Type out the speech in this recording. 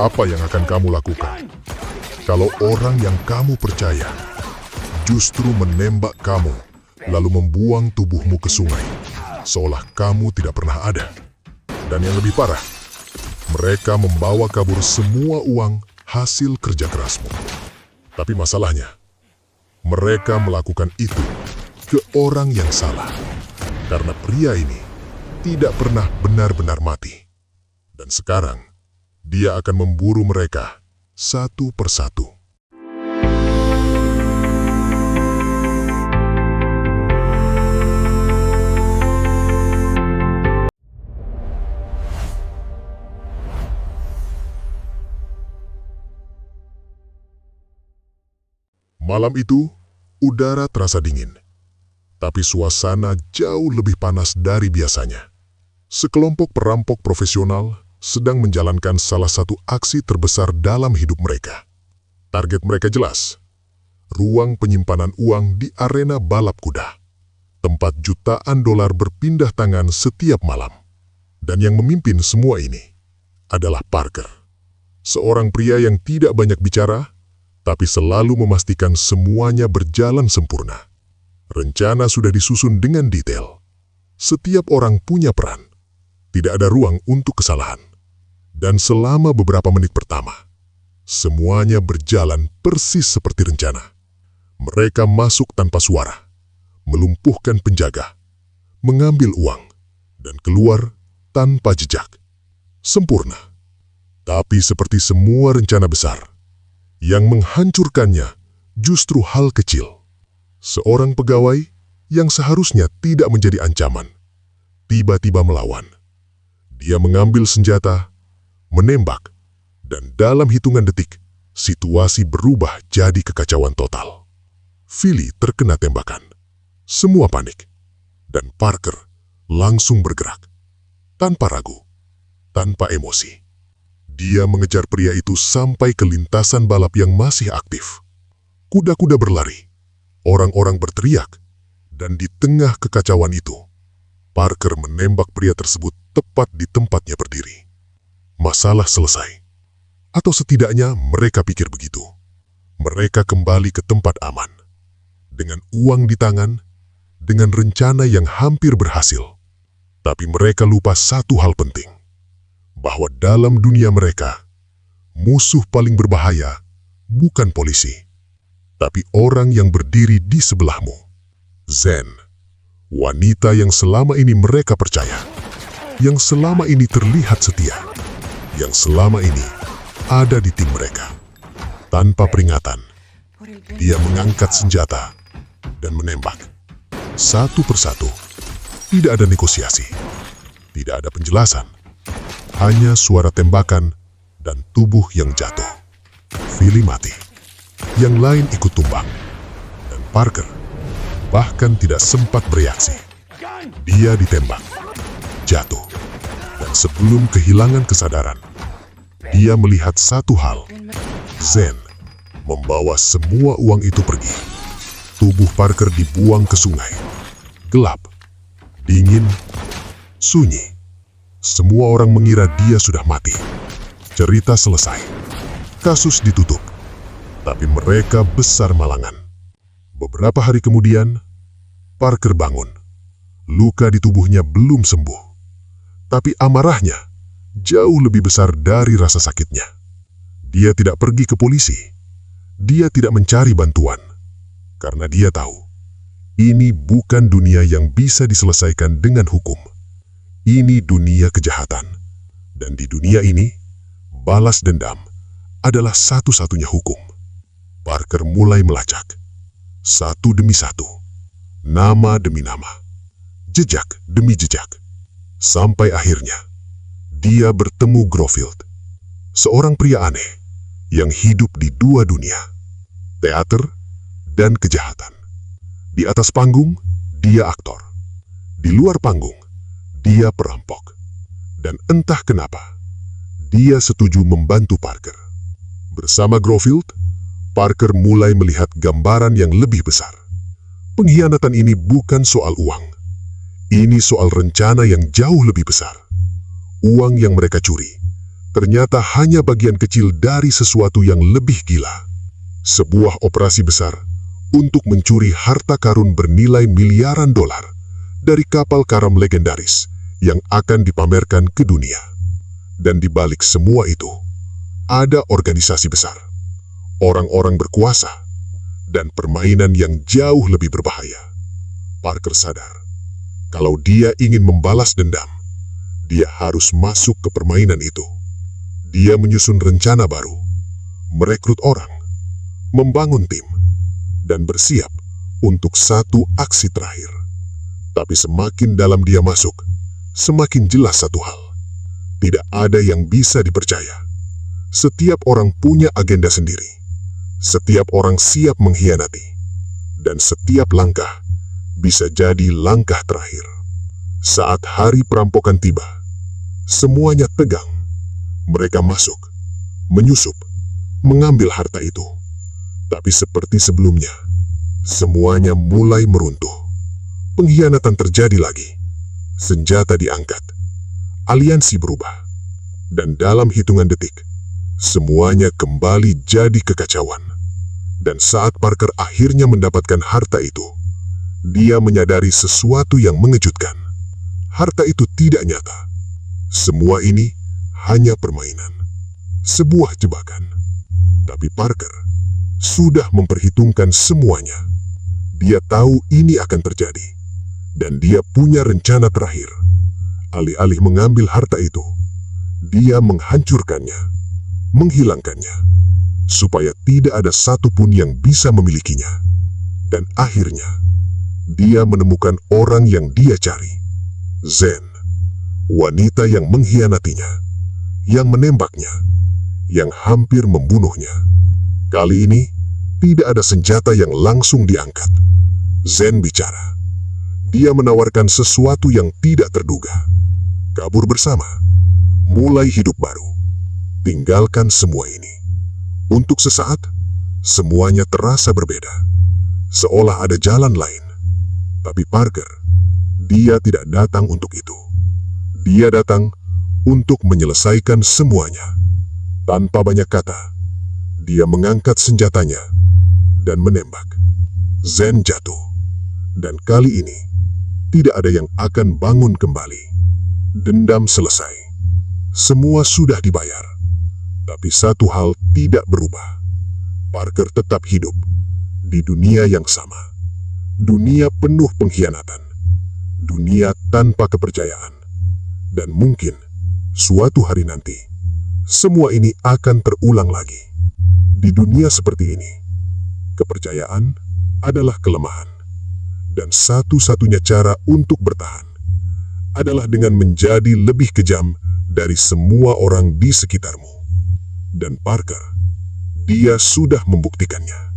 Apa yang akan kamu lakukan kalau orang yang kamu percaya justru menembak kamu, lalu membuang tubuhmu ke sungai, seolah kamu tidak pernah ada? Dan yang lebih parah, mereka membawa kabur semua uang hasil kerja kerasmu. Tapi masalahnya, mereka melakukan itu ke orang yang salah. Karena pria ini tidak pernah benar-benar mati. Dan sekarang, dia akan memburu mereka satu persatu. Malam itu, udara terasa dingin. Tapi suasana jauh lebih panas dari biasanya. Sekelompok perampok profesional sedang menjalankan salah satu aksi terbesar dalam hidup mereka. Target mereka jelas, ruang penyimpanan uang di arena balap kuda. Tempat jutaan dolar berpindah tangan setiap malam. Dan yang memimpin semua ini adalah Parker. Seorang pria yang tidak banyak bicara, tapi selalu memastikan semuanya berjalan sempurna. Rencana sudah disusun dengan detail. Setiap orang punya peran. Tidak ada ruang untuk kesalahan. Dan selama beberapa menit pertama, semuanya berjalan persis seperti rencana. Mereka masuk tanpa suara, melumpuhkan penjaga, mengambil uang, dan keluar tanpa jejak. Sempurna. Tapi seperti semua rencana besar, yang menghancurkannya justru hal kecil. Seorang pegawai yang seharusnya tidak menjadi ancaman, tiba-tiba melawan. Dia mengambil senjata, menembak, dan dalam hitungan detik, situasi berubah jadi kekacauan total. Philly terkena tembakan. Semua panik. Dan Parker langsung bergerak. Tanpa ragu, tanpa emosi. Dia mengejar pria itu sampai ke lintasan balap yang masih aktif. Kuda-kuda berlari. Orang-orang berteriak. Dan di tengah kekacauan itu, Parker menembak pria tersebut tepat di tempatnya berdiri. Masalah selesai. Atau setidaknya mereka pikir begitu. Mereka kembali ke tempat aman. Dengan uang di tangan, dengan rencana yang hampir berhasil. Tapi mereka lupa satu hal penting. Bahwa dalam dunia mereka, musuh paling berbahaya bukan polisi, tapi orang yang berdiri di sebelahmu. Zen, wanita yang selama ini mereka percaya, yang selama ini terlihat setia, yang selama ini ada di tim mereka. Tanpa peringatan, dia mengangkat senjata dan menembak. Satu persatu, tidak ada negosiasi, tidak ada penjelasan, hanya suara tembakan dan tubuh yang jatuh. Philly mati, yang lain ikut tumbang, dan Parker bahkan tidak sempat bereaksi. Dia ditembak, jatuh, dan sebelum kehilangan kesadaran, dia melihat satu hal. Zen membawa semua uang itu pergi. Tubuh Parker dibuang ke sungai. Gelap, dingin, sunyi. Semua orang mengira dia sudah mati. Cerita selesai. Kasus ditutup. Tapi mereka besar malangan. Beberapa hari kemudian, Parker bangun. Luka di tubuhnya belum sembuh. Tapi amarahnya jauh lebih besar dari rasa sakitnya. Dia tidak pergi ke polisi. Dia tidak mencari bantuan. Karena dia tahu, ini bukan dunia yang bisa diselesaikan dengan hukum. Ini dunia kejahatan. Dan di dunia ini, balas dendam adalah satu-satunya hukum. Parker mulai melacak. Satu demi satu. Nama demi nama. Jejak demi jejak. Sampai akhirnya, dia bertemu Grofield. Seorang pria aneh yang hidup di dua dunia. Teater dan kejahatan. Di atas panggung, dia aktor. Di luar panggung, dia perampok. Dan entah kenapa, dia setuju membantu Parker. Bersama Grofield, Parker mulai melihat gambaran yang lebih besar. Pengkhianatan ini bukan soal uang. Ini soal rencana yang jauh lebih besar. Uang yang mereka curi ternyata hanya bagian kecil dari sesuatu yang lebih gila. Sebuah operasi besar untuk mencuri harta karun bernilai miliaran dolar dari kapal karam legendaris yang akan dipamerkan ke dunia. Dan di balik semua itu, ada organisasi besar, orang-orang berkuasa, dan permainan yang jauh lebih berbahaya. Parker sadar, kalau dia ingin membalas dendam, dia harus masuk ke permainan itu. Dia menyusun rencana baru, merekrut orang, membangun tim, dan bersiap untuk satu aksi terakhir. Tapi semakin dalam dia masuk, semakin jelas satu hal. Tidak ada yang bisa dipercaya. Setiap orang punya agenda sendiri. Setiap orang siap mengkhianati. Dan setiap langkah bisa jadi langkah terakhir. Saat hari perampokan tiba, semuanya tegang. Mereka masuk, menyusup, mengambil harta itu. Tapi seperti sebelumnya, semuanya mulai meruntuh. Pengkhianatan terjadi lagi. Senjata diangkat. Aliansi berubah. Dan dalam hitungan detik, semuanya kembali jadi kekacauan. Dan saat Parker akhirnya mendapatkan harta itu, dia menyadari sesuatu yang mengejutkan. Harta itu tidak nyata. Semua ini hanya permainan, sebuah jebakan. Tapi Parker sudah memperhitungkan semuanya. Dia tahu ini akan terjadi, dan dia punya rencana terakhir. Alih-alih mengambil harta itu, dia menghancurkannya, menghilangkannya, supaya tidak ada satupun yang bisa memilikinya. Dan akhirnya, dia menemukan orang yang dia cari, Zen, wanita yang mengkhianatinya, yang menembaknya, yang hampir membunuhnya. Kali ini, tidak ada senjata yang langsung diangkat. Zen bicara. Dia menawarkan sesuatu yang tidak terduga. Kabur bersama, mulai hidup baru, tinggalkan semua ini. Untuk sesaat, semuanya terasa berbeda, seolah ada jalan lain. Tapi Parker, dia tidak datang untuk itu. Dia datang untuk menyelesaikan semuanya. Tanpa banyak kata, dia mengangkat senjatanya dan menembak. Zen jatuh. Dan kali ini, tidak ada yang akan bangun kembali. Dendam selesai. Semua sudah dibayar. Tapi satu hal tidak berubah. Parker tetap hidup di dunia yang sama. Dunia penuh pengkhianatan. Dunia tanpa kepercayaan. Dan mungkin suatu hari nanti, semua ini akan terulang lagi. Di dunia seperti ini, kepercayaan adalah kelemahan. Dan satu-satunya cara untuk bertahan adalah dengan menjadi lebih kejam dari semua orang di sekitarmu. Dan Parker, dia sudah membuktikannya.